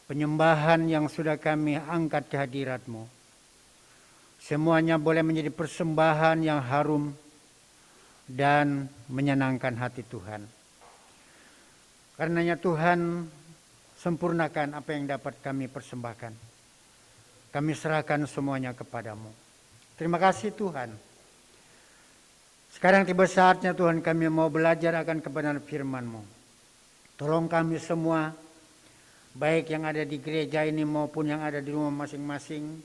penyembahan yang sudah kami angkat ke hadirat-Mu, semuanya boleh menjadi persembahan yang harum dan menyenangkan hati Tuhan. Karenanya Tuhan, sempurnakan apa yang dapat kami persembahkan. Kami serahkan semuanya kepadamu. Terima kasih Tuhan. Sekarang tiba saatnya Tuhan kami mau belajar akan kebenaran firman-Mu. Tolong kami semua, baik yang ada di gereja ini maupun yang ada di rumah masing-masing,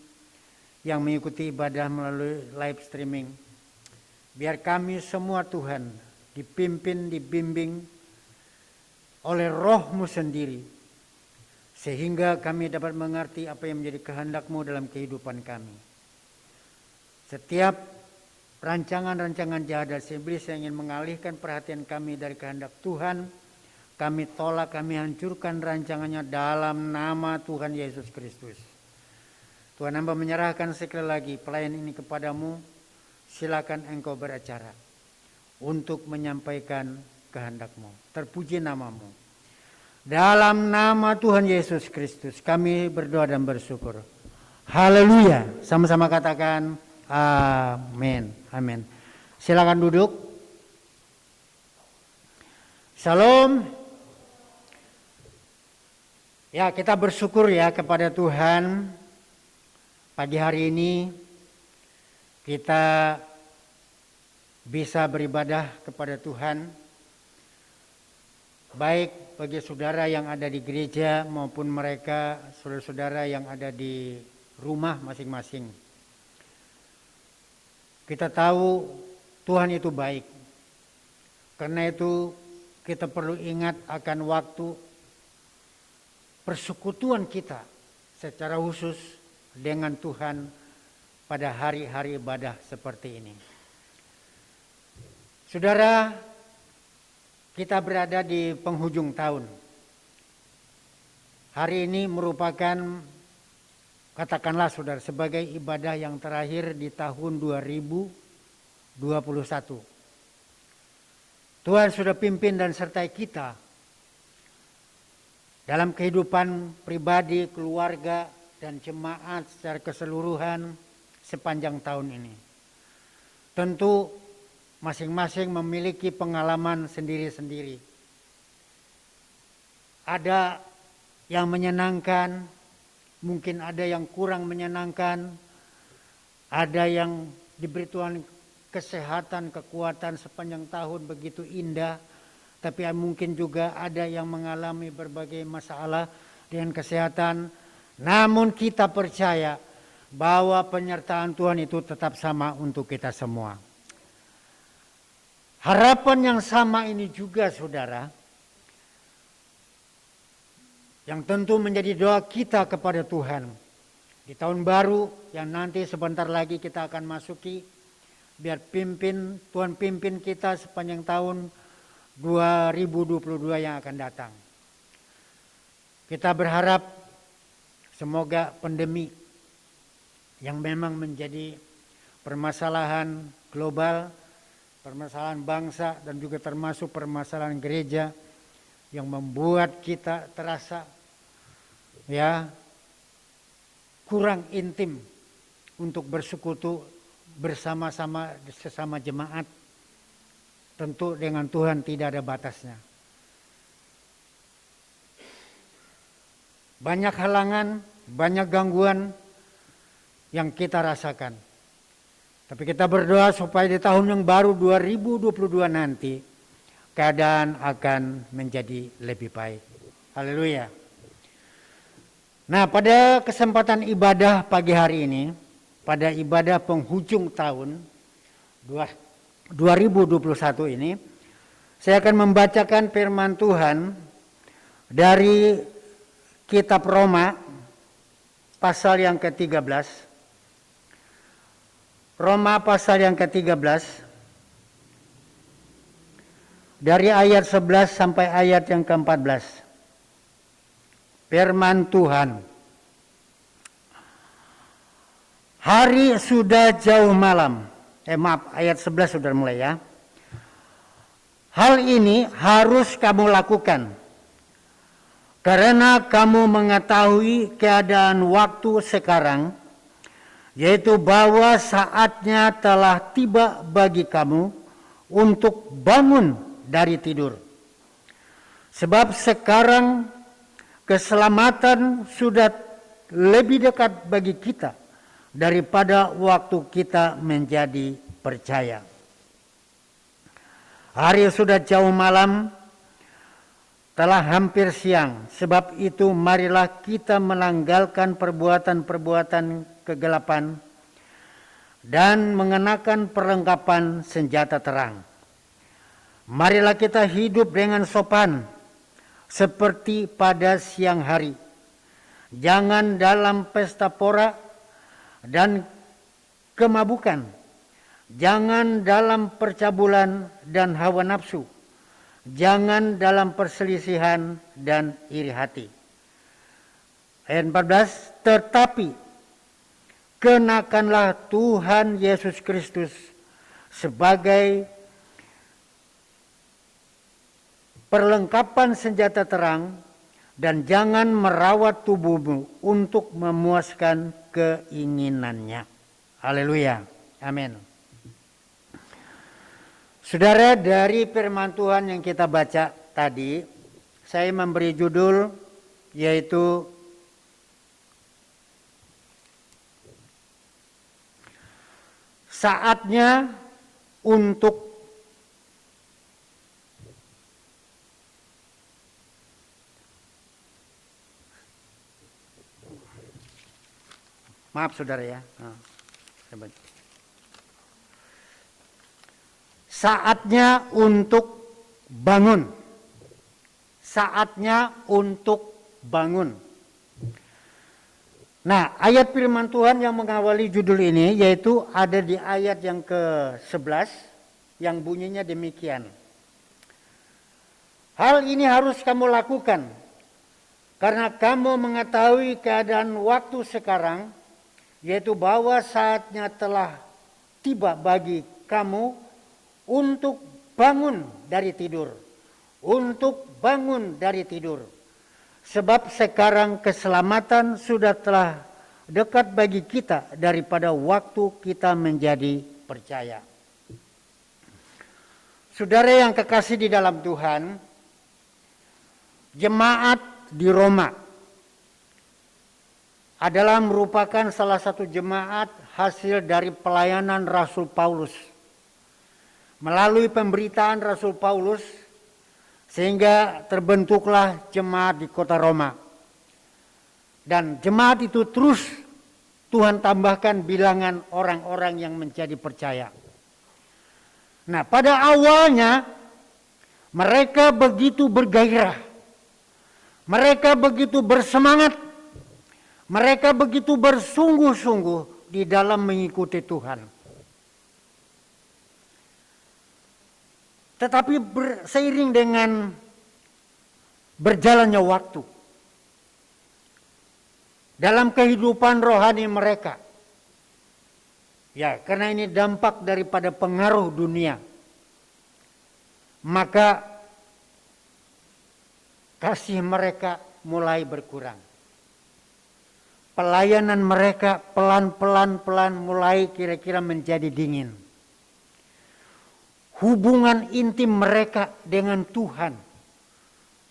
yang mengikuti ibadah melalui live streaming. Biar kami semua Tuhan dipimpin, dibimbing oleh Roh-Mu sendiri, sehingga kami dapat mengerti apa yang menjadi kehendak-Mu dalam kehidupan kami. Setiap rancangan-rancangan jahat dan iblis yang ingin mengalihkan perhatian kami dari kehendak Tuhan, kami tolak, kami hancurkan rancangannya dalam nama Tuhan Yesus Kristus. Tuhan, hamba menyerahkan sekali lagi pelayan ini kepadamu. Silakan engkau beracara untuk menyampaikan kehendak-Mu. Terpuji nama-Mu. Dalam nama Tuhan Yesus Kristus kami berdoa dan bersyukur. Haleluya. Sama-sama katakan amin. Amin. Silakan duduk. Shalom. Ya, kita bersyukur ya kepada Tuhan. Pagi hari ini kita bisa beribadah kepada Tuhan, baik bagi saudara yang ada di gereja maupun mereka saudara-saudara yang ada di rumah masing-masing. Kita tahu Tuhan itu baik. Karena itu kita perlu ingat akan waktu persekutuan kita secara khusus dengan Tuhan pada hari-hari ibadah seperti ini. Saudara, kita berada di penghujung tahun. Hari ini merupakan, katakanlah saudara, sebagai ibadah yang terakhir di tahun 2021. Tuhan sudah pimpin dan sertai kita dalam kehidupan pribadi, keluarga, dan jemaat secara keseluruhan sepanjang tahun ini. Tentu masing-masing memiliki pengalaman sendiri-sendiri. Ada yang menyenangkan, mungkin ada yang kurang menyenangkan, ada yang diberi Tuhan kesehatan, kekuatan sepanjang tahun begitu indah, tapi mungkin juga ada yang mengalami berbagai masalah dengan kesehatan. Namun kita percaya bahwa penyertaan Tuhan itu tetap sama untuk kita semua. Harapan yang sama ini juga saudara, yang tentu menjadi doa kita kepada Tuhan. Di tahun baru yang nanti sebentar lagi kita akan masuki, biar Tuhan pimpin kita sepanjang tahun 2022 yang akan datang. Kita berharap semoga pandemi yang memang menjadi permasalahan global, permasalahan bangsa dan juga termasuk permasalahan gereja yang membuat kita terasa ya kurang intim untuk bersekutu bersama-sama sesama jemaat. Tentu dengan Tuhan tidak ada batasnya. Banyak halangan, banyak gangguan yang kita rasakan. Tapi kita berdoa supaya di tahun yang baru 2022 nanti keadaan akan menjadi lebih baik. Haleluya. Nah, pada kesempatan ibadah pagi hari ini, pada ibadah penghujung tahun 2021 ini, saya akan membacakan firman Tuhan dari Kitab Roma pasal yang ke-13. Roma pasal yang ke-13 dari ayat 11 sampai ayat yang ke-14. Firman Tuhan. Hari sudah jauh malam. Ayat 11 sudah mulai ya. Hal ini harus kamu lakukan. Karena kamu mengetahui keadaan waktu sekarang, yaitu bahwa saatnya telah tiba bagi kamu untuk bangun dari tidur. Sebab sekarang keselamatan sudah lebih dekat bagi kita daripada waktu kita menjadi percaya. Hari sudah jauh malam, telah hampir siang. Sebab itu marilah kita menanggalkan perbuatan-perbuatan kegelapan dan mengenakan perlengkapan senjata terang. Marilah kita hidup dengan sopan seperti pada siang hari. Jangan dalam pesta pora dan kemabukan. Jangan dalam percabulan dan hawa nafsu. Jangan dalam perselisihan dan iri hati. Ayat 14, tetapi kenakanlah Tuhan Yesus Kristus sebagai perlengkapan senjata terang, dan jangan merawat tubuhmu untuk memuaskan keinginannya. Haleluya. Amin. Saudara, dari firman Tuhan yang kita baca tadi, saya memberi judul yaitu saatnya untuk maaf saudara ya. Saatnya untuk bangun. Saatnya untuk bangun. Nah, ayat firman Tuhan yang mengawali judul ini yaitu ada di ayat yang ke-11 yang bunyinya demikian. Hal ini harus kamu lakukan karena kamu mengetahui keadaan waktu sekarang, yaitu bahwa saatnya telah tiba bagi kamu untuk bangun dari tidur. Untuk bangun dari tidur. Sebab sekarang keselamatan sudah telah dekat bagi kita daripada waktu kita menjadi percaya. Saudara yang kekasih di dalam Tuhan, jemaat di Roma adalah merupakan salah satu jemaat hasil dari pelayanan Rasul Paulus. Melalui pemberitaan Rasul Paulus, sehingga terbentuklah jemaat di kota Roma. Dan jemaat itu terus Tuhan tambahkan bilangan orang-orang yang menjadi percaya. Nah, pada awalnya mereka begitu bergairah. Mereka begitu bersemangat. Mereka begitu bersungguh-sungguh di dalam mengikuti Tuhan. Tetapi seiring dengan berjalannya waktu dalam kehidupan rohani mereka, ya karena ini dampak daripada pengaruh dunia, maka kasih mereka mulai berkurang. Pelayanan mereka pelan-pelan mulai kira-kira menjadi dingin. Hubungan intim mereka dengan Tuhan,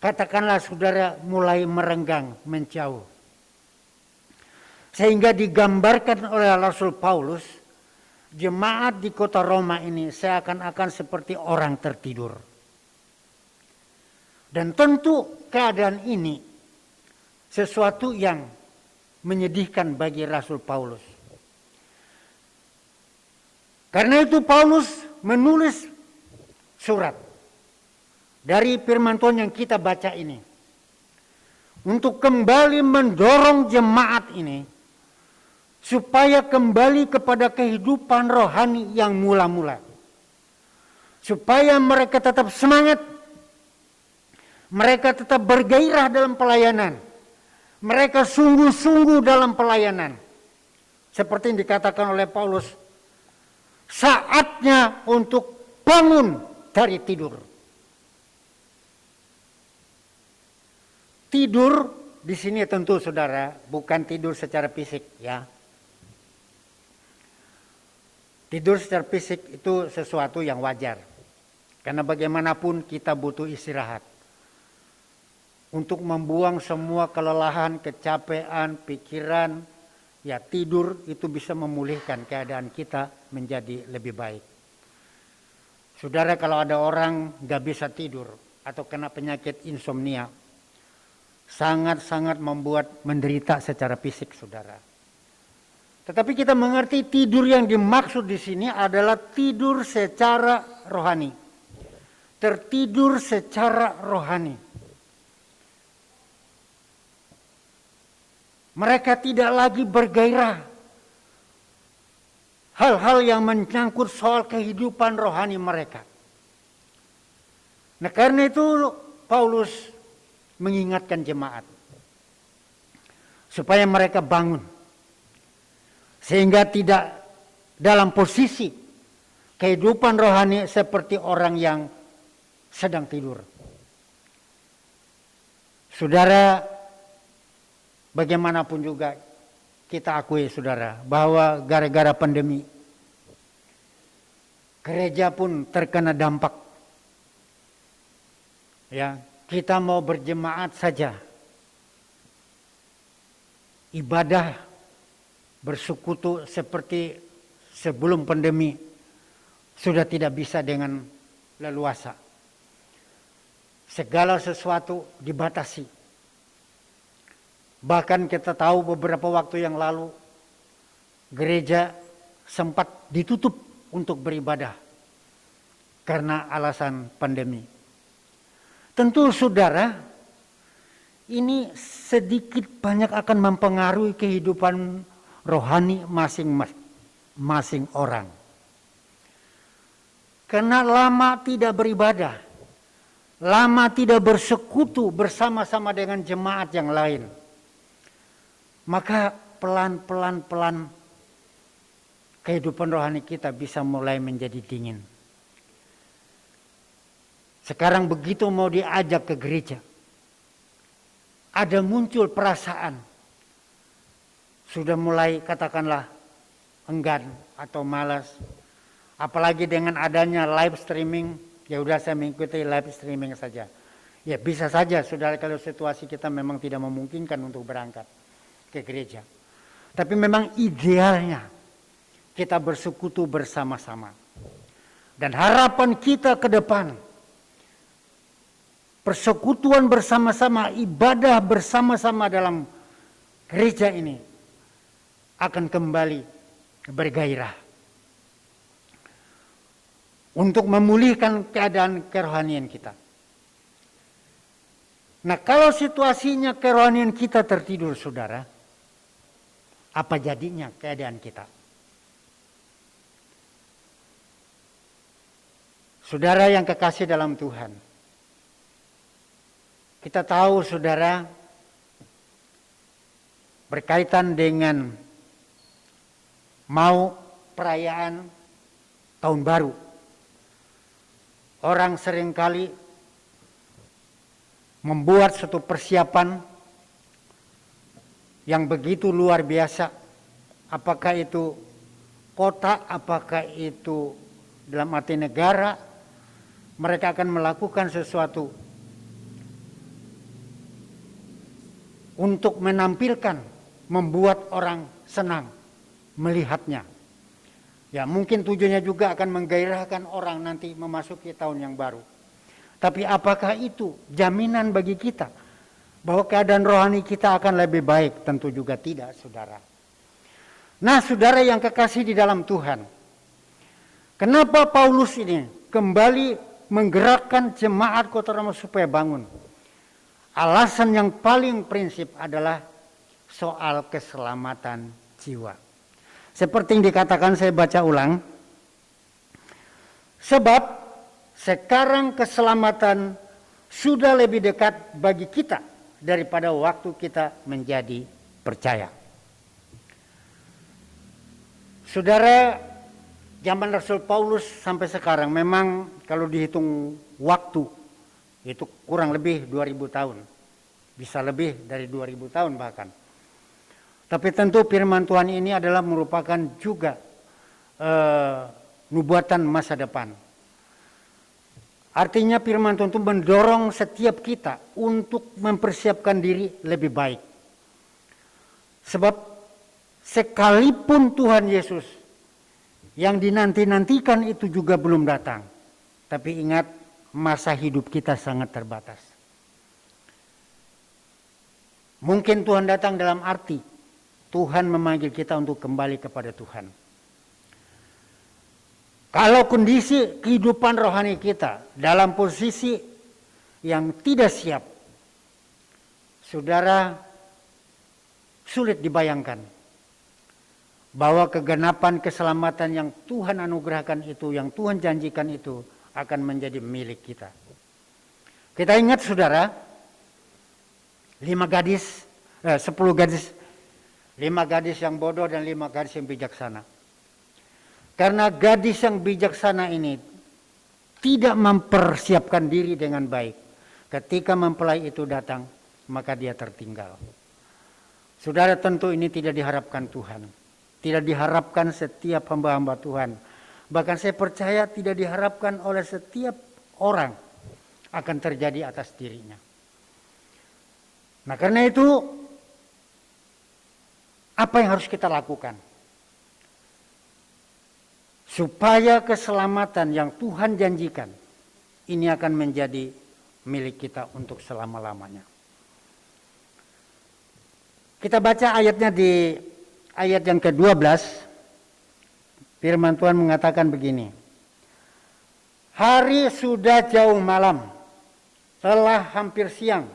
katakanlah saudara, mulai merenggang, menjauh. Sehingga digambarkan oleh Rasul Paulus, jemaat di kota Roma ini seakan-akan seperti orang tertidur. Dan tentu keadaan ini sesuatu yang menyedihkan bagi Rasul Paulus. Karena itu Paulus menulis surat dari firman Tuhan yang kita baca ini untuk kembali mendorong jemaat ini supaya kembali kepada kehidupan rohani yang mula-mula, supaya mereka tetap semangat, mereka tetap bergairah dalam pelayanan, mereka sungguh-sungguh dalam pelayanan, seperti yang dikatakan oleh Paulus, saatnya untuk bangun dari tidur. Tidur di sini tentu saudara bukan tidur secara fisik ya. Tidur secara fisik itu sesuatu yang wajar. Karena bagaimanapun kita butuh istirahat. Untuk membuang semua kelelahan, kecapean, pikiran, ya tidur itu bisa memulihkan keadaan kita menjadi lebih baik. Saudara, kalau ada orang gak bisa tidur atau kena penyakit insomnia, sangat-sangat membuat menderita secara fisik, saudara. Tetapi kita mengerti tidur yang dimaksud di sini adalah tidur secara rohani. Tertidur secara rohani. Mereka tidak lagi bergairah. Hal-hal yang menyangkut soal kehidupan rohani mereka. Nah, karena itu Paulus mengingatkan jemaat. Supaya mereka bangun. Sehingga tidak dalam posisi kehidupan rohani seperti orang yang sedang tidur. Saudara, bagaimanapun juga kita akui saudara bahwa gara-gara pandemi gereja pun terkena dampak. Ya, kita mau berjemaat saja. Ibadah bersekutu seperti sebelum pandemi sudah tidak bisa dengan leluasa. Segala sesuatu dibatasi. Bahkan kita tahu beberapa waktu yang lalu gereja sempat ditutup untuk beribadah karena alasan pandemi. Tentu saudara, ini sedikit banyak akan mempengaruhi kehidupan rohani masing-masing orang. Karena lama tidak beribadah, lama tidak bersekutu bersama-sama dengan jemaat yang lain, maka pelan-pelan kehidupan rohani kita bisa mulai menjadi dingin. Sekarang begitu mau diajak ke gereja, ada muncul perasaan, sudah mulai katakanlah enggan atau malas. Apalagi dengan adanya live streaming, ya udah saya mengikuti live streaming saja. Ya bisa saja saudara kalau situasi kita memang tidak memungkinkan untuk berangkat ke gereja. Tapi memang idealnya kita bersekutu bersama-sama. Dan harapan kita ke depan, persekutuan bersama-sama, ibadah bersama-sama dalam gereja ini akan kembali bergairah. Untuk memulihkan keadaan kerohanian kita. Nah, kalau situasinya kerohanian kita tertidur, saudara, apa jadinya keadaan kita? Saudara yang kekasih dalam Tuhan, kita tahu saudara, berkaitan dengan mau perayaan tahun baru, orang seringkali membuat suatu persiapan yang begitu luar biasa. Apakah itu kota, apakah itu dalam arti negara, mereka akan melakukan sesuatu untuk menampilkan, membuat orang senang melihatnya. Ya, mungkin tujuannya juga akan menggairahkan orang nanti memasuki tahun yang baru. Tapi apakah itu jaminan bagi kita bahwa keadaan rohani kita akan lebih baik? Tentu juga tidak, saudara. Nah, saudara yang kekasih di dalam Tuhan, kenapa Paulus ini kembali menggerakkan jemaat Kota Roma supaya bangun? Alasan yang paling prinsip adalah soal keselamatan jiwa. Seperti yang dikatakan, saya baca ulang. Sebab sekarang keselamatan sudah lebih dekat bagi kita daripada waktu kita menjadi percaya. Saudara, zaman Rasul Paulus sampai sekarang memang kalau dihitung waktu itu kurang lebih 2000 tahun. bisa lebih dari 2000 tahun bahkan. Tapi tentu firman Tuhan ini adalah merupakan juga nubuatan masa depan. Artinya firman Tuhan itu mendorong setiap kita untuk mempersiapkan diri lebih baik. Sebab sekalipun Tuhan Yesus yang dinanti-nantikan itu juga belum datang. Tapi ingat, masa hidup kita sangat terbatas. Mungkin Tuhan datang dalam arti Tuhan memanggil kita untuk kembali kepada Tuhan. Kalau kondisi kehidupan rohani kita dalam posisi yang tidak siap, saudara, sulit dibayangkan bahwa kegenapan keselamatan yang Tuhan anugerahkan itu, yang Tuhan janjikan itu akan menjadi milik kita. Kita ingat saudara, 10 gadis, 5 gadis yang bodoh dan 5 gadis yang bijaksana. Karena gadis yang bijaksana ini tidak mempersiapkan diri dengan baik. Ketika mempelai itu datang, maka dia tertinggal. Saudara, tentu ini tidak diharapkan Tuhan. Tidak diharapkan setiap hamba-hamba Tuhan. Bahkan saya percaya tidak diharapkan oleh setiap orang akan terjadi atas dirinya. Nah, karena itu apa yang harus kita lakukan? Supaya keselamatan yang Tuhan janjikan ini akan menjadi milik kita untuk selama-lamanya. Kita baca ayatnya di ayat yang ke-12. Firman Tuhan mengatakan begini. Hari sudah jauh malam, telah hampir siang.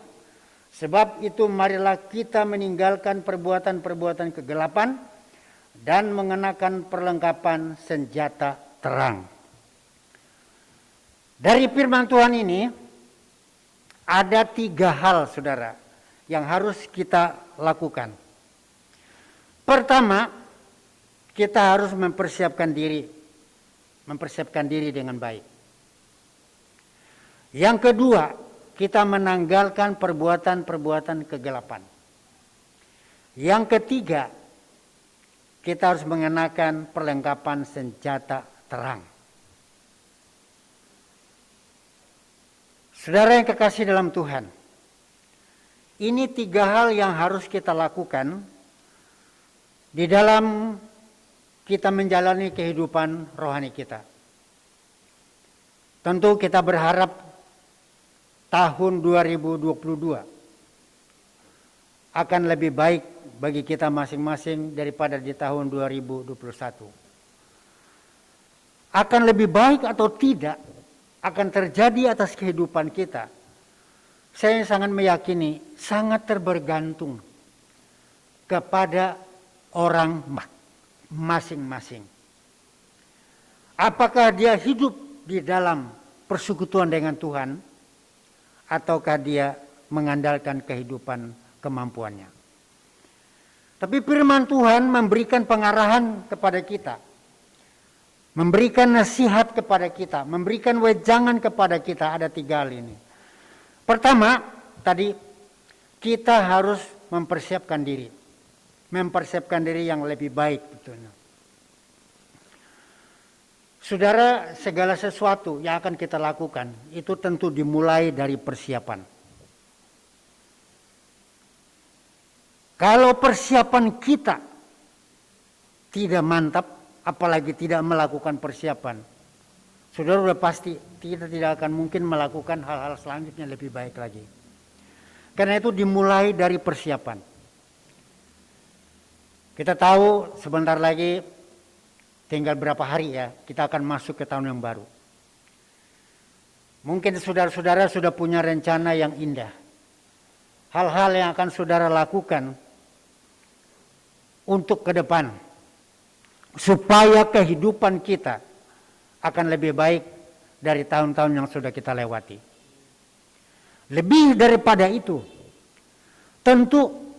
Sebab itu marilah kita meninggalkan perbuatan-perbuatan kegelapan dan mengenakan perlengkapan senjata terang. Dari firman Tuhan ini ada 3 hal, saudara, yang harus kita lakukan. Pertama, kita harus mempersiapkan diri dengan baik. Yang kedua, kita menanggalkan perbuatan-perbuatan kegelapan. Yang ketiga, kita harus mengenakan perlengkapan senjata terang. Saudara yang kekasih dalam Tuhan, ini 3 hal yang harus kita lakukan di dalam kita menjalani kehidupan rohani kita. Tentu kita berharap tahun 2022 akan lebih baik bagi kita masing-masing daripada di tahun 2021. Akan lebih baik atau tidak akan terjadi atas kehidupan kita. Saya sangat meyakini, sangat terbergantung kepada orang masing-masing. Apakah dia hidup di dalam persekutuan dengan Tuhan, ataukah dia mengandalkan kehidupan kemampuannya. Tapi firman Tuhan memberikan pengarahan kepada kita, memberikan nasihat kepada kita, memberikan wejangan kepada kita. Ada 3 hal ini. Pertama, tadi kita harus mempersiapkan diri yang lebih baik. Betulnya. Saudara, segala sesuatu yang akan kita lakukan itu tentu dimulai dari persiapan. Kalau persiapan kita tidak mantap, apalagi tidak melakukan persiapan, saudara sudah pasti kita tidak akan mungkin melakukan hal-hal selanjutnya lebih baik lagi. Karena itu dimulai dari persiapan. Kita tahu sebentar lagi tinggal berapa hari ya, kita akan masuk ke tahun yang baru. Mungkin saudara-saudara sudah punya rencana yang indah. Hal-hal yang akan saudara lakukan untuk ke depan. Supaya kehidupan kita akan lebih baik dari tahun-tahun yang sudah kita lewati. Lebih daripada itu, tentu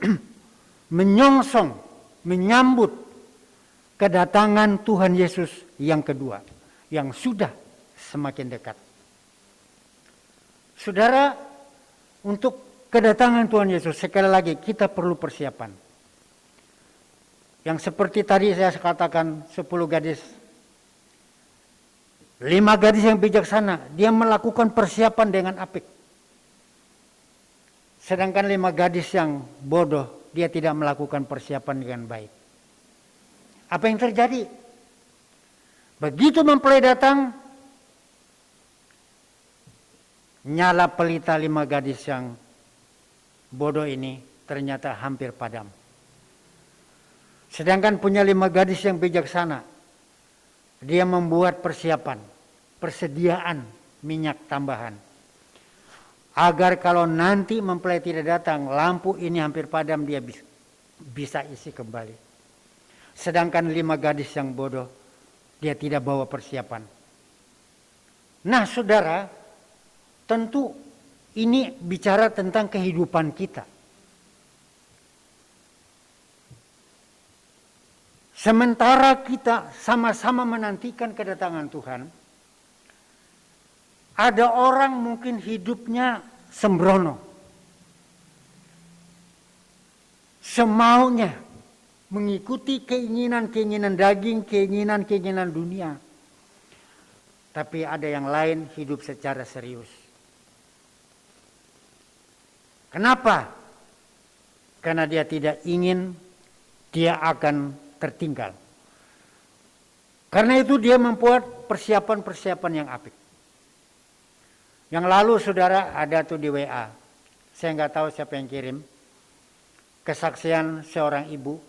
menyongsong, menyambut kedatangan Tuhan Yesus yang kedua, yang sudah semakin dekat. Saudara, untuk kedatangan Tuhan Yesus, sekali lagi kita perlu persiapan. Yang seperti tadi saya katakan 10 gadis. 5 gadis yang bijaksana, dia melakukan persiapan dengan apik. Sedangkan 5 gadis yang bodoh, dia tidak melakukan persiapan dengan baik. Apa yang terjadi? Begitu mempelai datang, nyala pelita 5 gadis yang bodoh ini ternyata hampir padam. Sedangkan punya 5 gadis yang bijaksana, dia membuat persiapan, persediaan minyak tambahan. Agar kalau nanti mempelai tidak datang, lampu ini hampir padam, dia bisa isi kembali. Sedangkan 5 gadis yang bodoh, dia tidak bawa persiapan. Nah saudara, tentu ini bicara tentang kehidupan kita. Sementara kita sama-sama menantikan kedatangan Tuhan, ada orang mungkin hidupnya sembrono, semaunya mengikuti keinginan-keinginan daging, keinginan-keinginan dunia. Tapi ada yang lain hidup secara serius. Kenapa? Karena dia tidak ingin dia akan tertinggal. Karena itu dia membuat persiapan-persiapan yang apik. Yang lalu saudara ada tuh di WA. Saya nggak tahu siapa yang kirim. Kesaksian seorang ibu.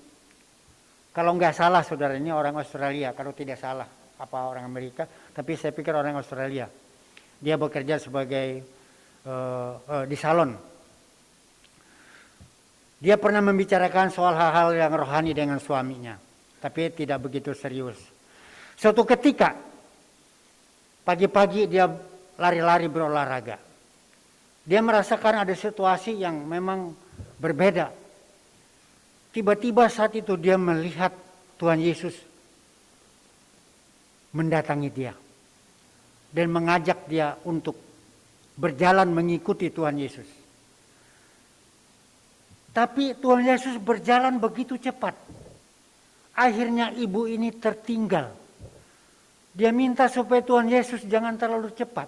Kalau nggak salah saudara, ini orang Australia. Kalau tidak salah, apa orang Amerika. Tapi saya pikir orang Australia. Dia bekerja sebagai di salon. Dia pernah membicarakan soal hal-hal yang rohani dengan suaminya. Tapi tidak begitu serius. Suatu ketika, pagi-pagi dia lari-lari berolahraga. Dia merasakan ada situasi yang memang berbeda. Tiba-tiba saat itu dia melihat Tuhan Yesus mendatangi dia. Dan mengajak dia untuk berjalan mengikuti Tuhan Yesus. Tapi Tuhan Yesus berjalan begitu cepat. Akhirnya ibu ini tertinggal. Dia minta supaya Tuhan Yesus jangan terlalu cepat.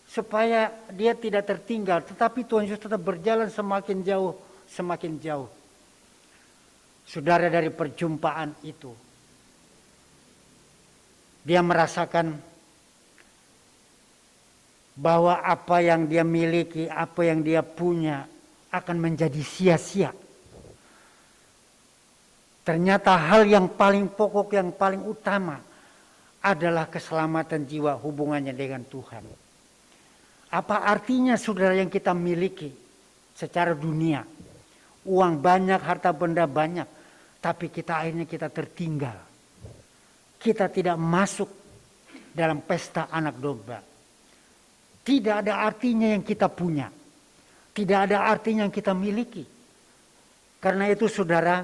Supaya dia tidak tertinggal. Tetapi Tuhan Yesus tetap berjalan semakin jauh, semakin jauh. Saudara, dari perjumpaan itu, dia merasakan bahwa apa yang dia miliki, apa yang dia punya akan menjadi sia-sia. Ternyata hal yang paling pokok, yang paling utama adalah keselamatan jiwa, hubungannya dengan Tuhan. Apa artinya saudara yang kita miliki secara dunia? Uang banyak, harta benda banyak, tapi akhirnya kita tertinggal. Kita tidak masuk dalam pesta anak domba. Tidak ada artinya yang kita punya. Tidak ada artinya yang kita miliki. Karena itu saudara,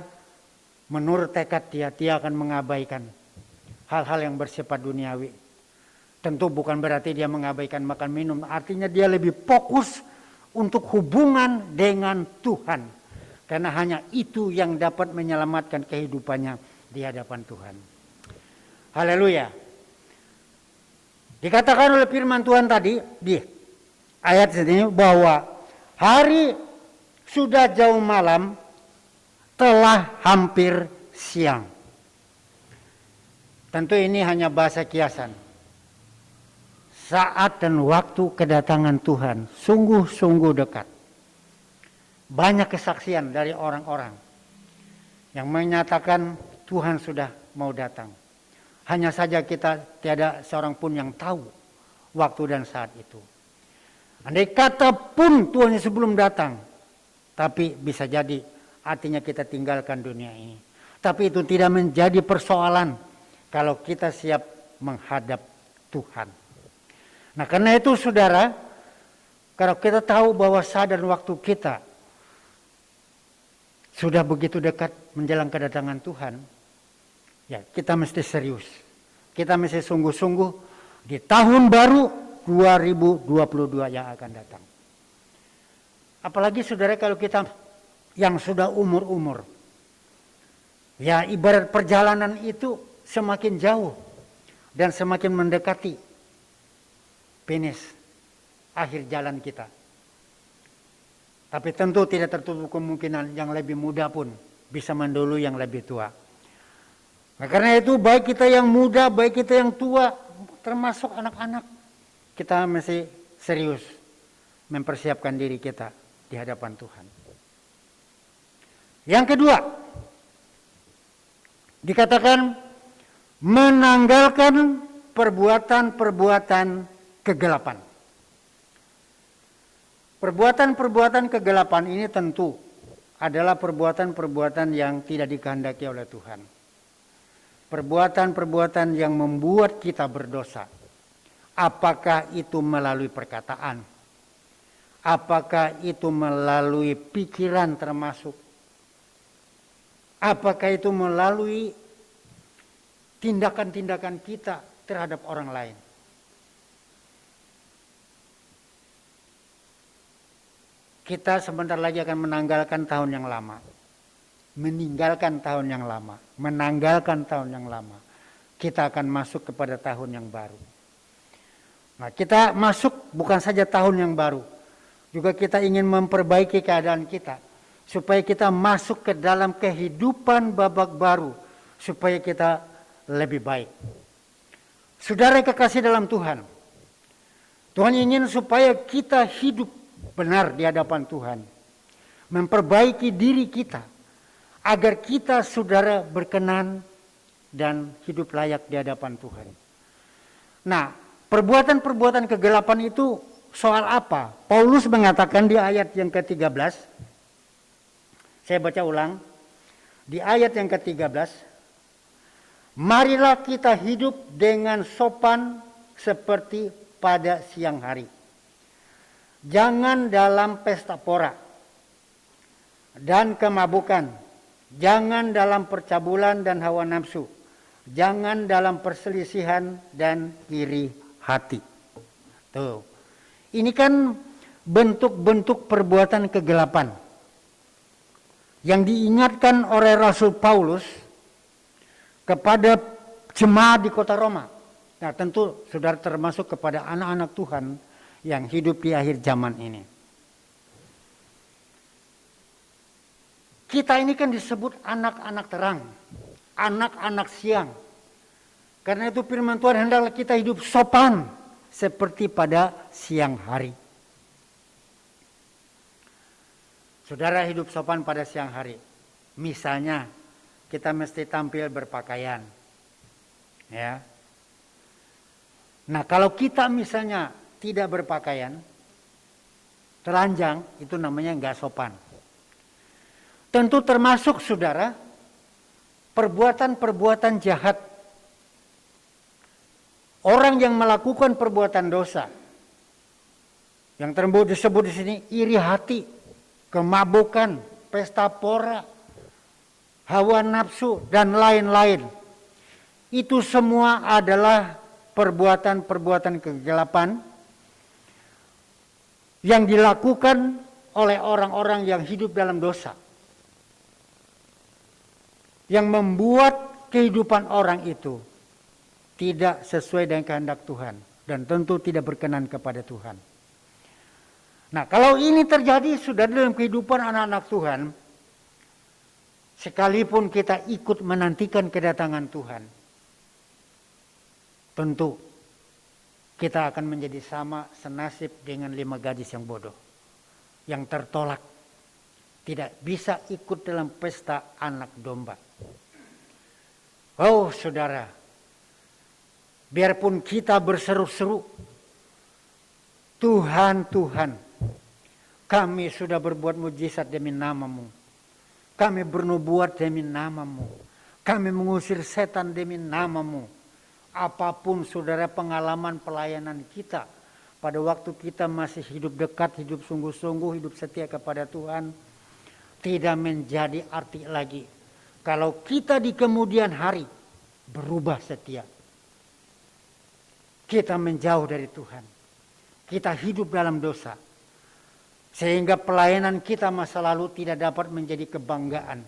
menurut tekad dia akan mengabaikan hal-hal yang bersifat duniawi. Tentu bukan berarti dia mengabaikan makan minum. Artinya dia lebih fokus untuk hubungan dengan Tuhan. Karena hanya itu yang dapat menyelamatkan kehidupannya di hadapan Tuhan. Haleluya. Dikatakan oleh firman Tuhan tadi di ayat ini bahwa hari sudah jauh malam, telah hampir siang. Tentu ini hanya bahasa kiasan. Saat dan waktu kedatangan Tuhan sungguh-sungguh dekat. Banyak kesaksian dari orang-orang yang menyatakan Tuhan sudah mau datang. Hanya saja kita tiada seorang pun yang tahu waktu dan saat itu. Andai kata pun Tuhan sebelum datang, tapi bisa jadi artinya kita tinggalkan dunia ini. Tapi itu tidak menjadi persoalan kalau kita siap menghadap Tuhan. Nah karena itu saudara, kalau kita tahu bahwa saat dan waktu kita sudah begitu dekat menjelang kedatangan Tuhan, ya kita mesti serius. Kita mesti sungguh-sungguh di tahun baru 2022 yang akan datang. Apalagi saudara kalau kita yang sudah umur-umur. Ya ibarat perjalanan itu semakin jauh dan semakin mendekati finish akhir jalan kita. Tapi tentu tidak tertutup kemungkinan yang lebih muda pun bisa mendahului yang lebih tua. Nah, karena itu baik kita yang muda, baik kita yang tua, termasuk anak-anak, kita mesti serius mempersiapkan diri kita di hadapan Tuhan. Yang kedua, dikatakan menanggalkan perbuatan-perbuatan kegelapan. Perbuatan-perbuatan kegelapan ini tentu adalah perbuatan-perbuatan yang tidak dikehendaki oleh Tuhan. Perbuatan-perbuatan yang membuat kita berdosa. Apakah itu melalui perkataan? Apakah itu melalui pikiran termasuk? Apakah itu melalui tindakan-tindakan kita terhadap orang lain? Kita sebentar lagi akan menanggalkan tahun yang lama. Meninggalkan tahun yang lama. Menanggalkan tahun yang lama. Kita akan masuk kepada tahun yang baru. Nah, kita masuk bukan saja tahun yang baru. Juga kita ingin memperbaiki keadaan kita. Supaya kita masuk ke dalam kehidupan babak baru. Supaya kita lebih baik. Saudara kekasih dalam Tuhan. Tuhan ingin supaya kita hidup benar di hadapan Tuhan. Memperbaiki diri kita. Agar kita saudara berkenan dan hidup layak di hadapan Tuhan. Nah, perbuatan-perbuatan kegelapan itu soal apa? Paulus mengatakan di ayat yang ke-13. Saya baca ulang. Di ayat yang ke-13. Marilah kita hidup dengan sopan seperti pada siang hari. Jangan dalam pesta pora dan kemabukan. Jangan dalam percabulan dan hawa nafsu. Jangan dalam perselisihan dan iri hati. Tuh. Ini kan bentuk-bentuk perbuatan kegelapan yang diingatkan oleh Rasul Paulus kepada jemaat di kota Roma. Nah, tentu saudara termasuk kepada anak-anak Tuhan yang hidup di akhir zaman ini. Kita ini kan disebut anak-anak terang, anak-anak siang. Karena itu firman Tuhan hendaklah kita hidup sopan seperti pada siang hari. Saudara hidup sopan pada siang hari. Misalnya kita mesti tampil berpakaian. Ya. Nah, kalau kita misalnya tidak berpakaian, telanjang, itu namanya enggak sopan. Tentu termasuk saudara perbuatan-perbuatan jahat. Orang yang melakukan perbuatan dosa. Yang disebut di sini iri hati, kemabukan, pesta pora, hawa nafsu dan lain-lain. Itu semua adalah perbuatan-perbuatan kegelapan yang dilakukan oleh orang-orang yang hidup dalam dosa. Yang membuat kehidupan orang itu tidak sesuai dengan kehendak Tuhan. Dan tentu tidak berkenan kepada Tuhan. Nah, kalau ini terjadi sudah dalam kehidupan anak-anak Tuhan, sekalipun kita ikut menantikan kedatangan Tuhan, tentu kita akan menjadi sama senasib dengan 5 gadis yang bodoh. Yang tertolak. Tidak bisa ikut dalam pesta anak domba. Oh saudara, biarpun kita berseru-seru, Tuhan, Tuhan, kami sudah berbuat mujizat demi nama-Mu. Kami bernubuat demi nama-Mu. Kami mengusir setan demi nama-Mu. Apapun saudara pengalaman pelayanan kita, pada waktu kita masih hidup dekat, hidup sungguh-sungguh, hidup setia kepada Tuhan, tidak menjadi arti lagi. Kalau kita di kemudian hari berubah setia. Kita menjauh dari Tuhan. Kita hidup dalam dosa. Sehingga pelayanan kita masa lalu tidak dapat menjadi kebanggaan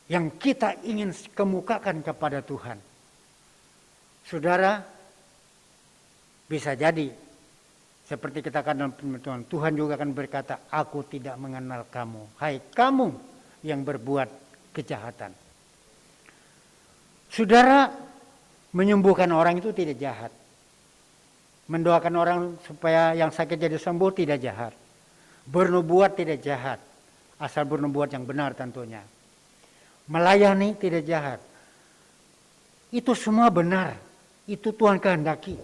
yang kita ingin kemukakan kepada Tuhan. Saudara, bisa jadi seperti kita katakan dalam firman Tuhan, Tuhan juga akan berkata, aku tidak mengenal kamu, hai kamu yang berbuat kejahatan. Saudara, menyembuhkan orang itu tidak jahat. Mendoakan orang supaya yang sakit jadi sembuh tidak jahat. Bernubuat tidak jahat, asal bernubuat yang benar tentunya. Melayani tidak jahat. Itu semua benar, itu Tuhan kehendaki.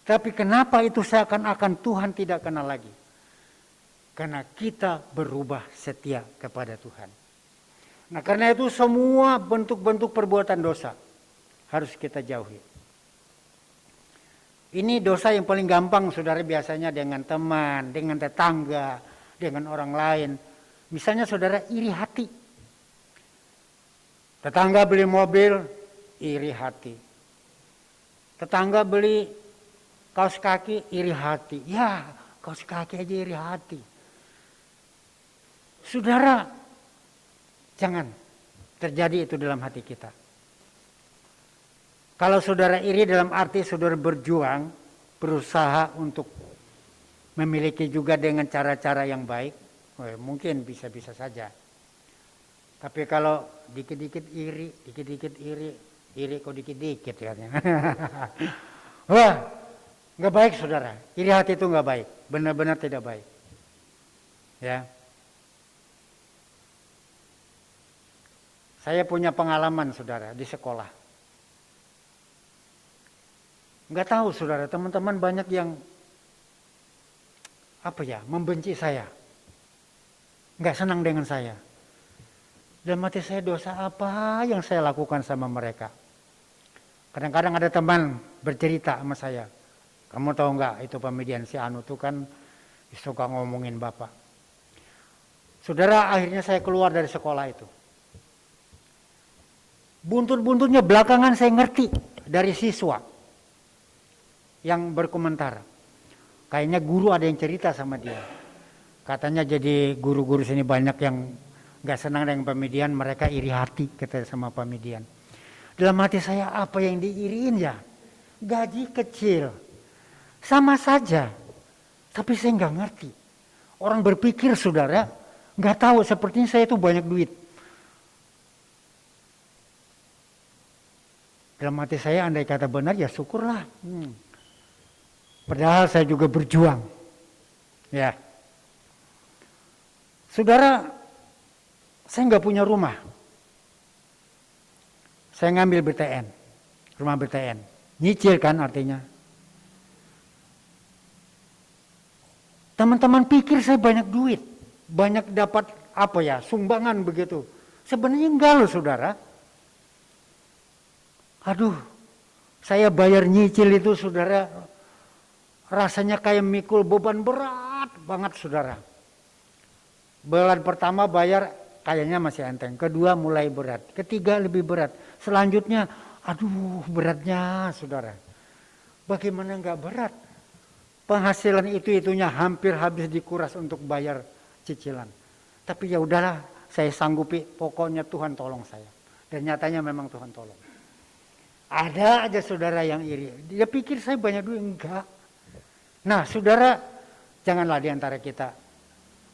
Tapi kenapa itu seakan-akan Tuhan tidak kenal lagi? Karena kita berubah setia kepada Tuhan. Nah, karena itu semua bentuk-bentuk perbuatan dosa harus kita jauhi. Ini dosa yang paling gampang, saudara, biasanya dengan teman, dengan tetangga, dengan orang lain. Misalnya saudara iri hati. Tetangga beli mobil, iri hati. Tetangga beli kaos kaki, iri hati. Ya, kaos kaki aja iri hati. Saudara, jangan terjadi itu dalam hati kita. Kalau saudara iri dalam arti saudara berjuang, berusaha untuk memiliki juga dengan cara-cara yang baik, mungkin bisa-bisa saja. Tapi kalau dikit-dikit iri, iri kok dikit-dikit katanya. Wah, nggak baik saudara. Iri hati itu nggak baik, benar-benar tidak baik. Ya. Saya punya pengalaman saudara di sekolah. Nggak tahu saudara, teman-teman banyak yang membenci saya. Nggak senang dengan saya. Dalam hati saya, dosa apa yang saya lakukan sama mereka? Kadang-kadang ada teman bercerita sama saya. Kamu tahu nggak, itu pemedian si Anu tuh kan suka ngomongin Bapak. Saudara, akhirnya saya keluar dari sekolah itu. Buntut-buntutnya belakangan saya ngerti dari siswa yang berkomentar. Kayaknya guru ada yang cerita sama dia. Katanya jadi guru-guru sini banyak yang gak senang dengan pemedian, mereka iri hati kata sama pemedian. Dalam hati saya, apa yang diiriin ya? Gaji kecil. Sama saja. Tapi saya gak ngerti. Orang berpikir saudara, gak tahu sepertinya saya itu banyak duit. Dalam hati saya andai kata benar ya syukurlah. Padahal saya juga berjuang. Ya. Saudara, saya nggak punya rumah. Saya ngambil BTN. Rumah BTN. Nyicil kan artinya. Teman-teman pikir saya banyak duit. Banyak dapat sumbangan begitu. Sebenarnya enggak loh saudara. Aduh, saya bayar nyicil itu saudara, rasanya kayak mikul beban berat banget saudara. Bulan pertama bayar kayaknya masih enteng, kedua mulai berat, ketiga lebih berat, selanjutnya aduh beratnya saudara. Bagaimana enggak berat? Penghasilan itu-itunya hampir habis dikuras untuk bayar cicilan. Tapi ya udahlah, saya sanggupi, pokoknya Tuhan tolong saya. Dan nyatanya memang Tuhan tolong. Ada aja saudara yang iri, dia pikir saya banyak duit, enggak. Nah saudara, janganlah diantara kita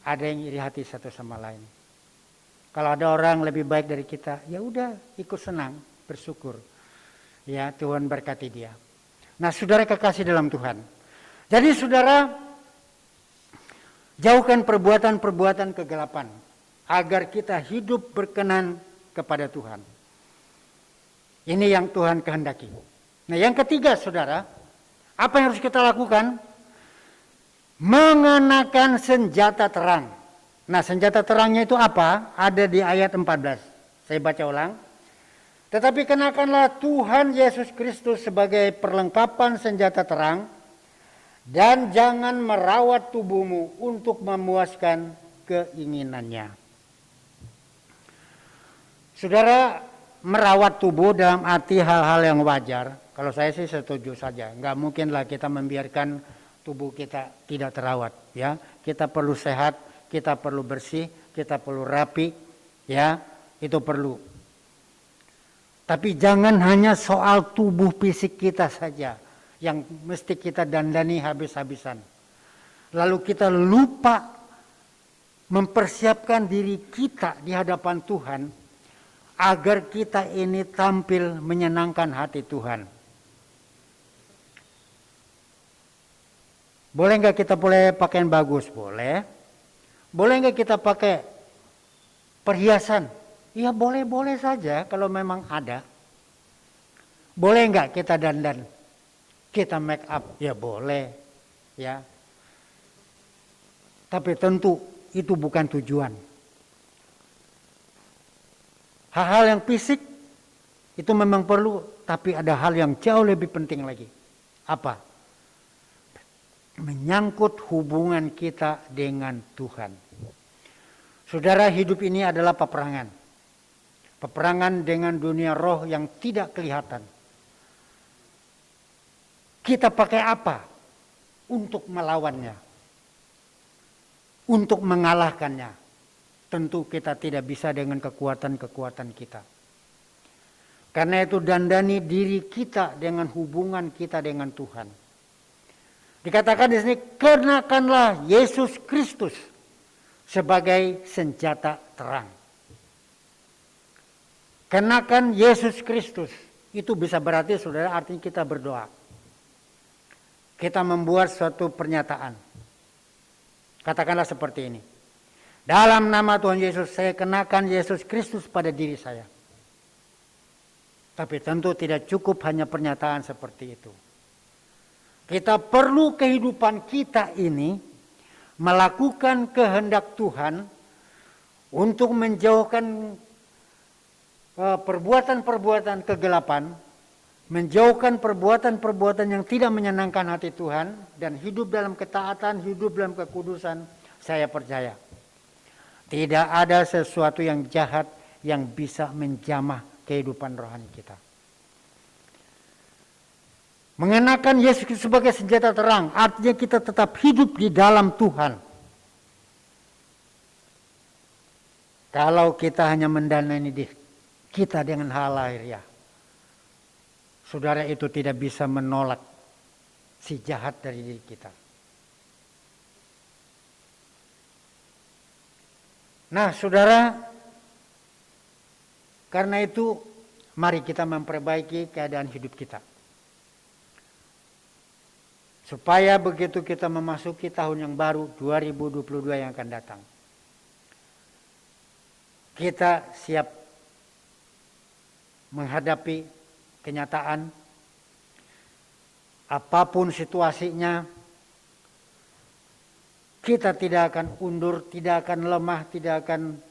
ada yang iri hati satu sama lain. Kalau ada orang lebih baik dari kita, ya udah ikut senang, bersyukur. Ya Tuhan berkati dia. Nah saudara kekasih dalam Tuhan. Jadi saudara, jauhkan perbuatan-perbuatan kegelapan agar kita hidup berkenan kepada Tuhan. Ini yang Tuhan kehendaki. Nah yang ketiga saudara, apa yang harus kita lakukan? Mengenakan senjata terang. Nah senjata terangnya itu apa? Ada di ayat 14. Saya baca ulang. Tetapi kenakanlah Tuhan Yesus Kristus sebagai perlengkapan senjata terang. Dan jangan merawat tubuhmu untuk memuaskan keinginannya. Saudara, merawat tubuh dalam arti hal-hal yang wajar. Kalau saya sih setuju saja. Nggak mungkinlah kita membiarkan tubuh kita tidak terawat, ya. Kita perlu sehat, kita perlu bersih, kita perlu rapi, ya. Itu perlu. Tapi jangan hanya soal tubuh fisik kita saja yang mesti kita dandani habis-habisan. Lalu kita lupa mempersiapkan diri kita di hadapan Tuhan agar kita ini tampil menyenangkan hati Tuhan. Boleh nggak kita boleh pakaian bagus? Boleh. Boleh nggak kita pakai perhiasan? Ya boleh-boleh saja kalau memang ada. Boleh nggak kita dandan? Kita make up? Ya boleh. Ya. Tapi tentu itu bukan tujuan. Hal-hal yang fisik itu memang perlu, tapi ada hal yang jauh lebih penting lagi. Apa? Menyangkut hubungan kita dengan Tuhan. Saudara, hidup ini adalah peperangan. Peperangan dengan dunia roh yang tidak kelihatan. Kita pakai apa untuk melawannya? Untuk mengalahkannya? Tentu kita tidak bisa dengan kekuatan-kekuatan kita. Karena itu dandani diri kita dengan hubungan kita dengan Tuhan. Dikatakan di sini, kenakanlah Yesus Kristus sebagai senjata terang. Kenakan Yesus Kristus, itu bisa berarti saudara artinya kita berdoa. Kita membuat suatu pernyataan. Katakanlah seperti ini. Dalam nama Tuhan Yesus, saya kenakan Yesus Kristus pada diri saya. Tapi tentu tidak cukup hanya pernyataan seperti itu. Kita perlu kehidupan kita ini melakukan kehendak Tuhan untuk menjauhkan perbuatan-perbuatan kegelapan, menjauhkan perbuatan-perbuatan yang tidak menyenangkan hati Tuhan, dan hidup dalam ketaatan, hidup dalam kekudusan. Saya percaya tidak ada sesuatu yang jahat yang bisa menjamah kehidupan rohani kita. Mengenakan Yesus sebagai senjata terang, artinya kita tetap hidup di dalam Tuhan. Kalau kita hanya mendandani kita dengan hal lahiriah, saudara, itu tidak bisa menolak si jahat dari diri kita. Nah, saudara, karena itu mari kita memperbaiki keadaan hidup kita. Supaya begitu kita memasuki tahun yang baru 2022 yang akan datang, kita siap menghadapi kenyataan apapun situasinya. Kita tidak akan undur, tidak akan lemah, tidak akan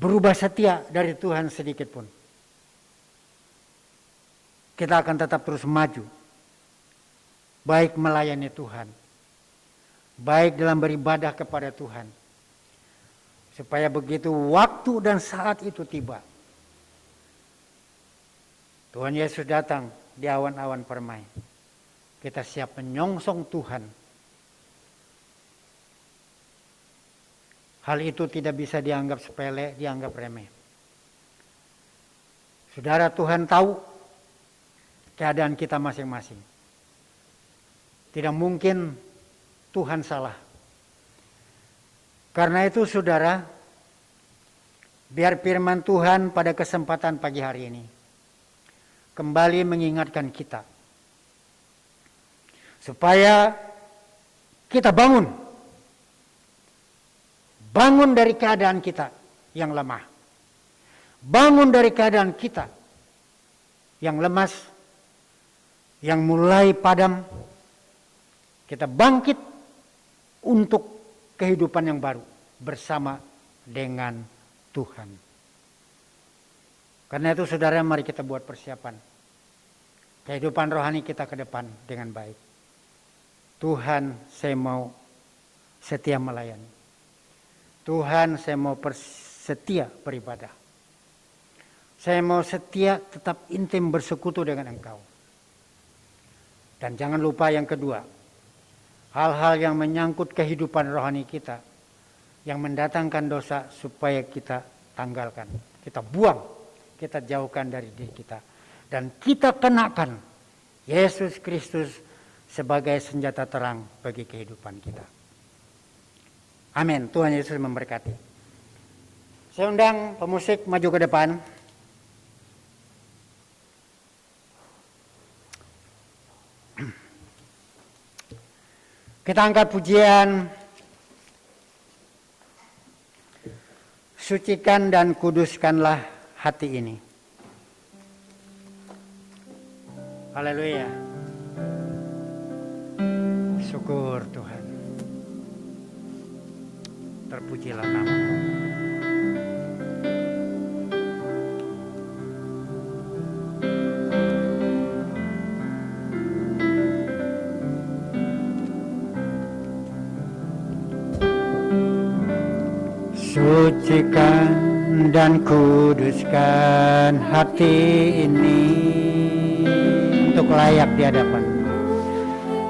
berubah setia dari Tuhan sedikit pun. Kita akan tetap terus maju. Baik melayani Tuhan, baik dalam beribadah kepada Tuhan. Supaya begitu waktu dan saat itu tiba, Tuhan Yesus datang di awan-awan permai, kita siap menyongsong Tuhan. Hal itu tidak bisa dianggap sepele, dianggap remeh. Saudara, Tuhan tahu keadaan kita masing-masing. Tidak mungkin Tuhan salah. Karena itu saudara, biar firman Tuhan pada kesempatan pagi hari ini kembali mengingatkan kita. Supaya kita bangun. Bangun dari keadaan kita yang lemah. Bangun dari keadaan kita yang lemas, yang mulai padam. Kita bangkit untuk kehidupan yang baru bersama dengan Tuhan. Karena itu saudara, mari kita buat persiapan kehidupan rohani kita ke depan dengan baik. Tuhan, saya mau setia melayani. Tuhan, saya mau setia beribadah. Saya mau setia tetap intim bersekutu dengan Engkau. Dan jangan lupa yang kedua, hal-hal yang menyangkut kehidupan rohani kita, yang mendatangkan dosa, supaya kita tanggalkan, kita buang, kita jauhkan dari diri kita, dan kita kenakan Yesus Kristus sebagai senjata terang bagi kehidupan kita. Amin. Tuhan Yesus memberkati. Saya undang pemusik maju ke depan. Kita angkat pujian, sucikan dan kuduskanlah hati ini. Haleluya. Syukur Tuhan. Terpujilah nama-Mu. Sucikan dan kuduskan hati ini untuk layak di hadapan.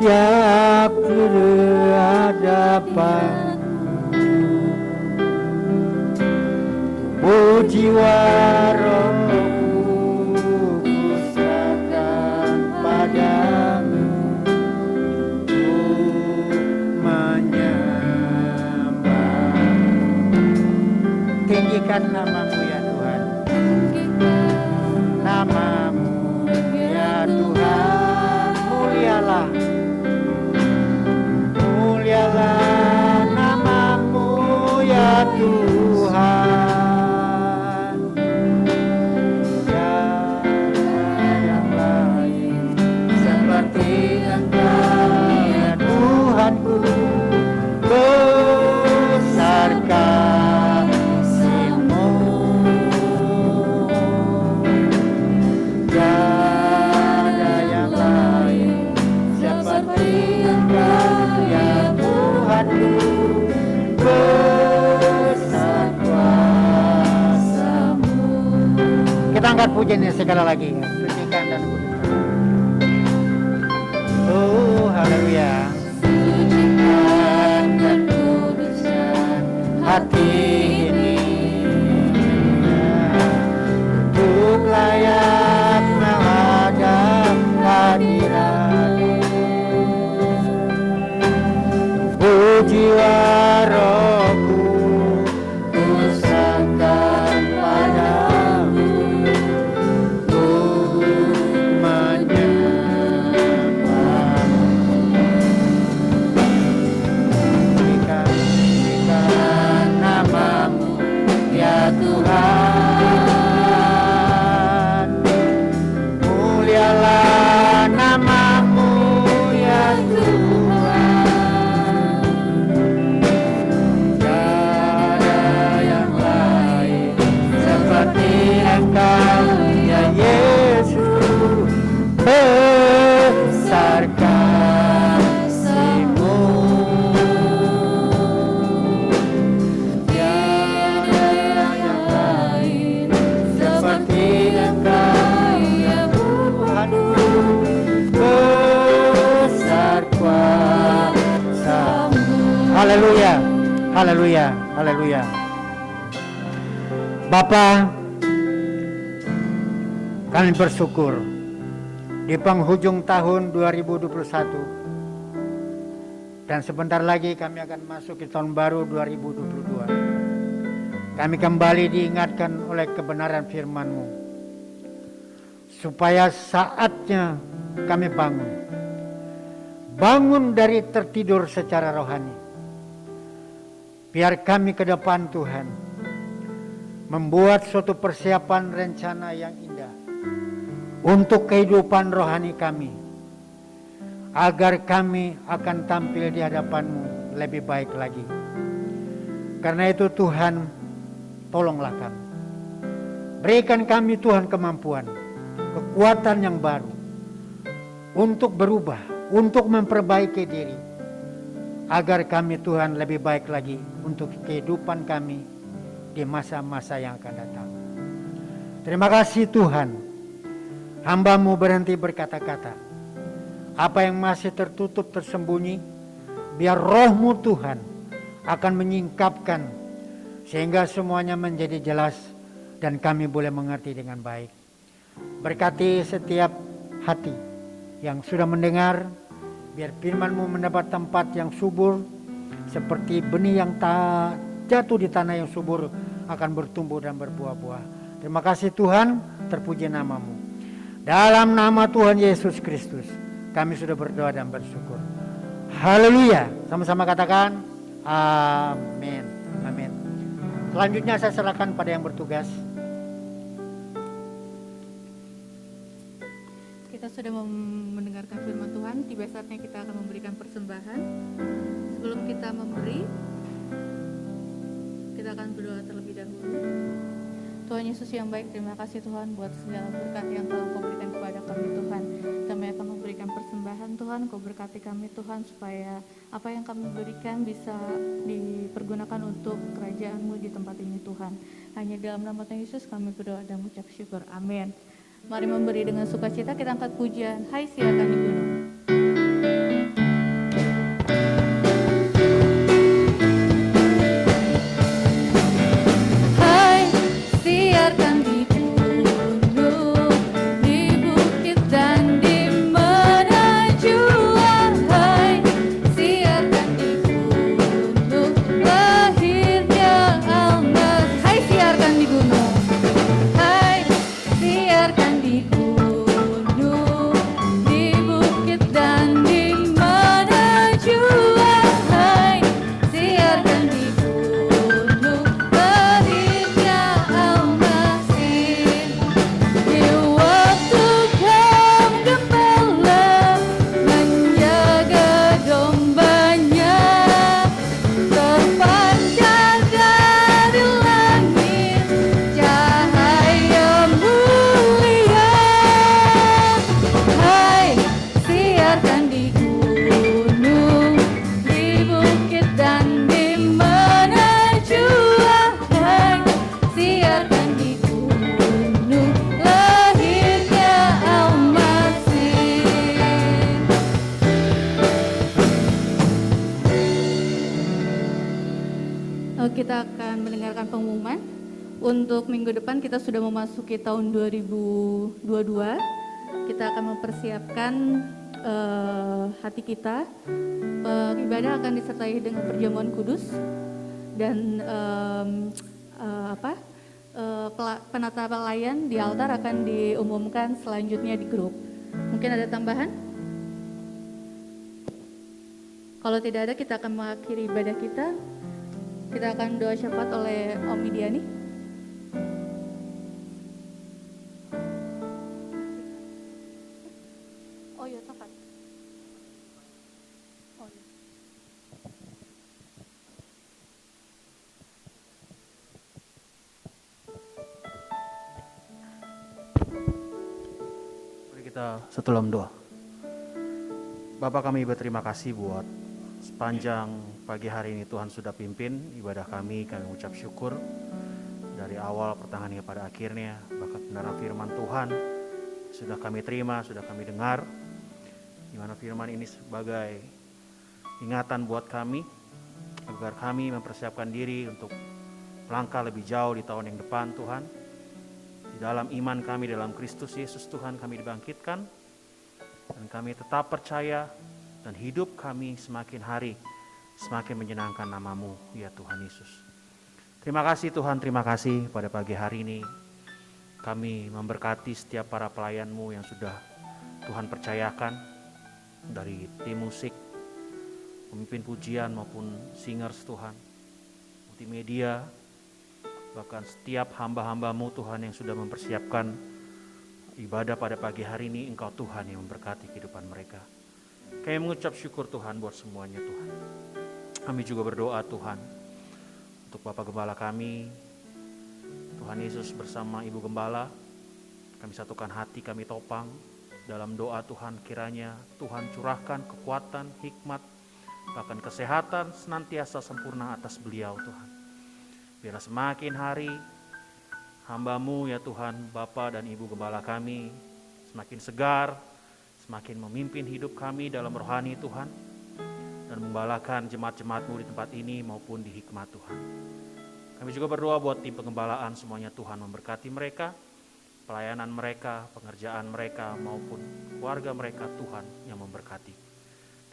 Ya di hadapan jiwa rohku kuserahkan padamu, ku menyembah. Tinggikan nama-Mu ya Tuhan, nama-Mu ya Tuhan, mulialah, mulialah nama-Mu ya Tuhan. Besar kasih-Mu, tiada yang lain seperti Engkau ya Tuhanku. Besar kuasa-Mu. Kita angkat pujiannya sekali lagi, sucikan dan kuduskan. Oh, haleluya. Hati ini untuk layak menghadap hadirat-Mu. Jiwa rohku kusahkan padamu, ku menyembah. Nama-Mu ya Tuhan, mulialah nama-Mu ya Tuhan. Tiada yang lain seperti Engkau ya Yesus. Besar kasih-Mu, haleluya, haleluya, haleluya. Bapa, kami bersyukur di penghujung tahun 2021 dan sebentar lagi kami akan masuk ke tahun baru 2022. Kami kembali diingatkan oleh kebenaran firman-Mu supaya saatnya kami bangun dari tertidur secara rohani. Biar kami ke depan Tuhan membuat suatu persiapan rencana yang indah untuk kehidupan rohani kami, agar kami akan tampil di hadapan-Mu lebih baik lagi. Karena itu Tuhan, tolonglah kami. Berikan kami Tuhan kemampuan, kekuatan yang baru untuk berubah, untuk memperbaiki diri, agar kami Tuhan lebih baik lagi untuk kehidupan kami di masa-masa yang akan datang. Terima kasih Tuhan, hamba-Mu berhenti berkata-kata. Apa yang masih tertutup tersembunyi, biar roh-Mu Tuhan akan menyingkapkan sehingga semuanya menjadi jelas dan kami boleh mengerti dengan baik. Berkati setiap hati yang sudah mendengar, biar firman-Mu mendapat tempat yang subur, seperti benih yang jatuh di tanah yang subur akan bertumbuh dan berbuah-buah. Terima kasih Tuhan, terpuji nama-Mu. Dalam nama Tuhan Yesus Kristus, kami sudah berdoa dan bersyukur. Haleluya. Sama-sama katakan, amin. Amin. Selanjutnya saya serahkan pada yang bertugas. Kita sudah mendengarkan firman Tuhan, tiba saatnya kita akan memberikan persembahan. Sebelum kita memberi, kita akan berdoa terlebih dahulu. Tuhan Yesus yang baik, terima kasih Tuhan buat segala berkat yang telah Kau berikan kepada kami Tuhan. Kami akan memberikan persembahan Tuhan, Kau berkati kami Tuhan, supaya apa yang kami berikan bisa dipergunakan untuk kerajaan-Mu di tempat ini Tuhan. Hanya dalam nama Tuhan Yesus kami berdoa dan mengucap syukur. Amin. Mari memberi dengan sukacita, kita angkat pujian. Hai siarkan di gunung. Kita akan mendengarkan pengumuman. Untuk minggu depan kita sudah memasuki tahun 2022. Kita akan mempersiapkan hati kita. Ibadah akan disertai dengan perjamuan kudus dan penata pelayan di altar akan diumumkan selanjutnya di grup. Mungkin ada tambahan? Kalau tidak ada, kita akan mengakhiri ibadah kita. Kita akan doa syafaat oleh Om Midiani. Oh iya, syafaat. Oh iya. Mari kita satu dalam doa. Bapa, kami berterima kasih buat sepanjang pagi hari ini Tuhan sudah pimpin ibadah kami mengucap syukur dari awal pertengahan hingga pada akhirnya. Bahkan benar firman Tuhan sudah kami terima, sudah kami dengar, di mana firman ini sebagai ingatan buat kami agar kami mempersiapkan diri untuk melangkah lebih jauh di tahun yang depan Tuhan. Di dalam iman kami dalam Kristus Yesus Tuhan kami dibangkitkan dan kami tetap percaya dan hidup kami semakin hari semakin menyenangkan nama-Mu ya Tuhan Yesus. Terima kasih Tuhan, terima kasih pada pagi hari ini kami memberkati setiap para pelayan-Mu yang sudah Tuhan percayakan, dari tim musik, pemimpin pujian maupun singers Tuhan, multimedia, bahkan setiap hamba-hamba-Mu Tuhan yang sudah mempersiapkan ibadah pada pagi hari ini. Engkau Tuhan yang memberkati kehidupan mereka. Kami mengucap syukur Tuhan buat semuanya Tuhan. Kami juga berdoa Tuhan untuk Bapak Gembala kami, Tuhan Yesus bersama Ibu Gembala. Kami satukan hati, kami topang dalam doa Tuhan, kiranya Tuhan curahkan kekuatan, hikmat, bahkan kesehatan senantiasa sempurna atas beliau Tuhan. Biarlah semakin hari hamba-Mu ya Tuhan, Bapa dan Ibu Gembala kami semakin segar, semakin memimpin hidup kami dalam rohani Tuhan. dan menggembalakan jemaat-jemaat-Mu di tempat ini maupun di hikmat Tuhan. Kami juga berdoa buat tim penggembalaan semuanya, Tuhan memberkati mereka, pelayanan mereka, pengerjaan mereka maupun keluarga mereka, Tuhan yang memberkati.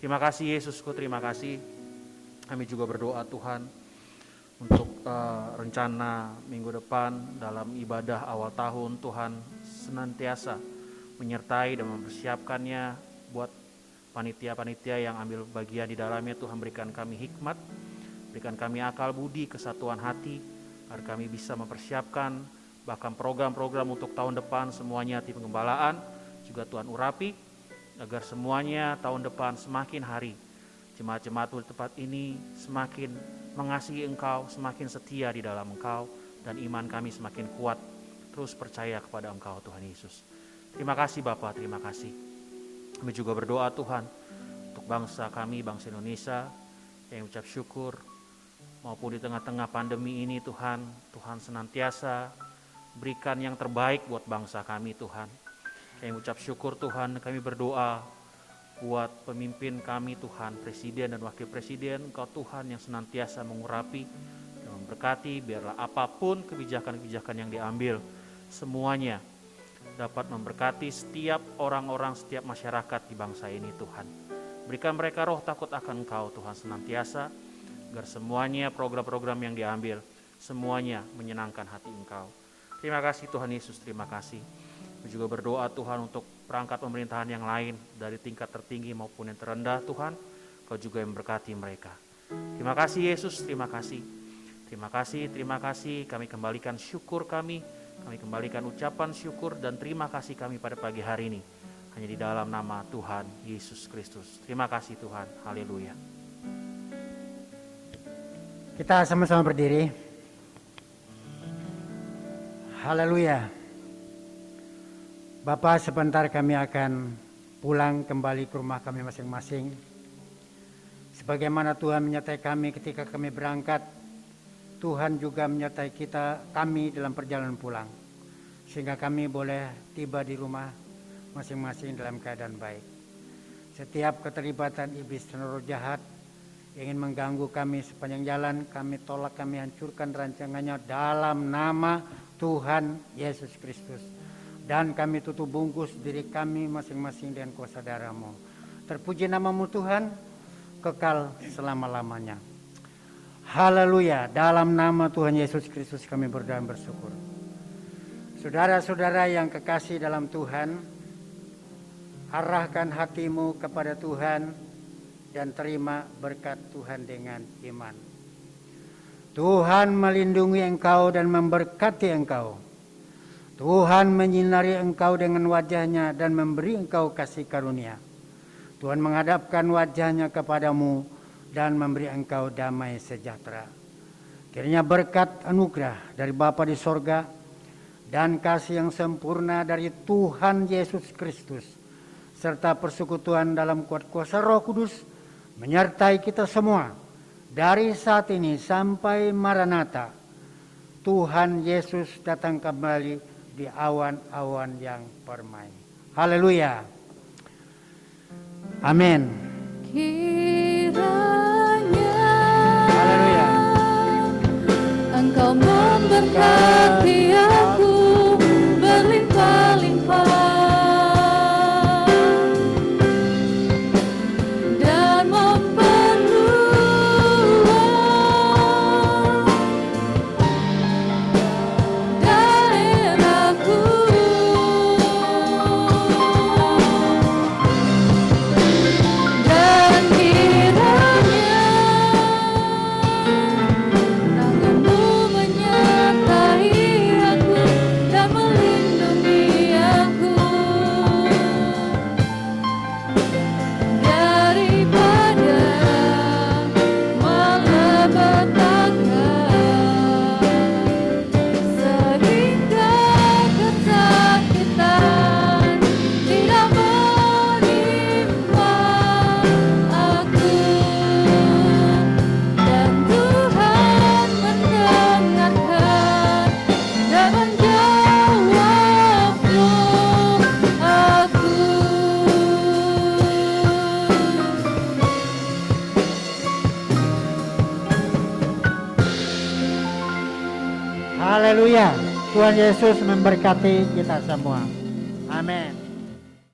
Terima kasih Yesusku, terima kasih. Kami juga berdoa Tuhan untuk rencana minggu depan dalam ibadah awal tahun, Tuhan senantiasa menyertai dan mempersiapkannya buat panitia-panitia yang ambil bagian di dalamnya. Tuhan berikan kami hikmat, berikan kami akal budi, kesatuan hati, agar kami bisa mempersiapkan bahkan program-program untuk tahun depan semuanya. Tim penggembalaan juga Tuhan urapi, agar semuanya tahun depan semakin hari jemaat-jemaat di tempat ini semakin mengasihi Engkau, semakin setia di dalam Engkau, dan iman kami semakin kuat, terus percaya kepada Engkau Tuhan Yesus. Terima kasih Bapa, terima kasih. Kami juga berdoa Tuhan untuk bangsa kami, bangsa Indonesia, yang ucap syukur maupun di tengah-tengah pandemi ini Tuhan, Tuhan senantiasa berikan yang terbaik buat bangsa kami Tuhan. Kami ucap syukur Tuhan, kami berdoa buat pemimpin kami Tuhan, Presiden dan Wakil Presiden, Engkau Tuhan yang senantiasa mengurapi dan memberkati, biarlah apapun kebijakan-kebijakan yang diambil, semuanya dapat memberkati setiap orang-orang, setiap masyarakat di bangsa ini Tuhan. Berikan mereka roh takut akan Engkau Tuhan senantiasa, agar semuanya program-program yang diambil, semuanya menyenangkan hati Engkau. Terima kasih Tuhan Yesus, terima kasih. Kami juga berdoa Tuhan untuk perangkat pemerintahan yang lain, dari tingkat tertinggi maupun yang terendah Tuhan, Kau juga yang memberkati mereka. Terima kasih Yesus, terima kasih. Terima kasih, terima kasih. Kami kembalikan syukur kami kembalikan ucapan syukur dan terima kasih kami pada pagi hari ini. Hanya di dalam nama Tuhan Yesus Kristus. Terima kasih Tuhan, haleluya. Kita sama-sama berdiri. Haleluya. Bapak, sebentar kami akan pulang kembali ke rumah kami masing-masing. Sebagaimana Tuhan menyertai kami ketika kami berangkat, Tuhan juga menyertai kami dalam perjalanan pulang, sehingga kami boleh tiba di rumah masing-masing dalam keadaan baik. Setiap keterlibatan iblis dan roh jahat ingin mengganggu kami sepanjang jalan, kami tolak, kami hancurkan rancangannya dalam nama Tuhan Yesus Kristus. Dan kami tutup bungkus diri kami masing-masing dengan kuasa darah-Mu. Terpuji nama-Mu Tuhan, kekal selama-lamanya. Haleluya, dalam nama Tuhan Yesus Kristus kami berdoa dan bersyukur. Saudara-saudara yang kekasih dalam Tuhan, arahkan hatimu kepada Tuhan dan terima berkat Tuhan dengan iman. Tuhan melindungi engkau dan memberkati engkau. Tuhan menyinari engkau dengan wajahnya dan memberi engkau kasih karunia. Tuhan menghadapkan wajahnya kepadamu dan memberi engkau damai sejahtera. Kiranya berkat anugerah dari Bapa di sorga dan kasih yang sempurna dari Tuhan Yesus Kristus serta persekutuan dalam kuat kuasa Roh Kudus menyertai kita semua dari saat ini sampai Maranatha. Tuhan Yesus datang kembali di awan-awan yang permai. Haleluya. Amin. Haleluya. Engkau memberkati aku berlimpah-limpah dan memperluas daerahku, dan kiranya tanganmu menyertai aku Haleluya. Tuhan Yesus memberkati kita semua. Amin.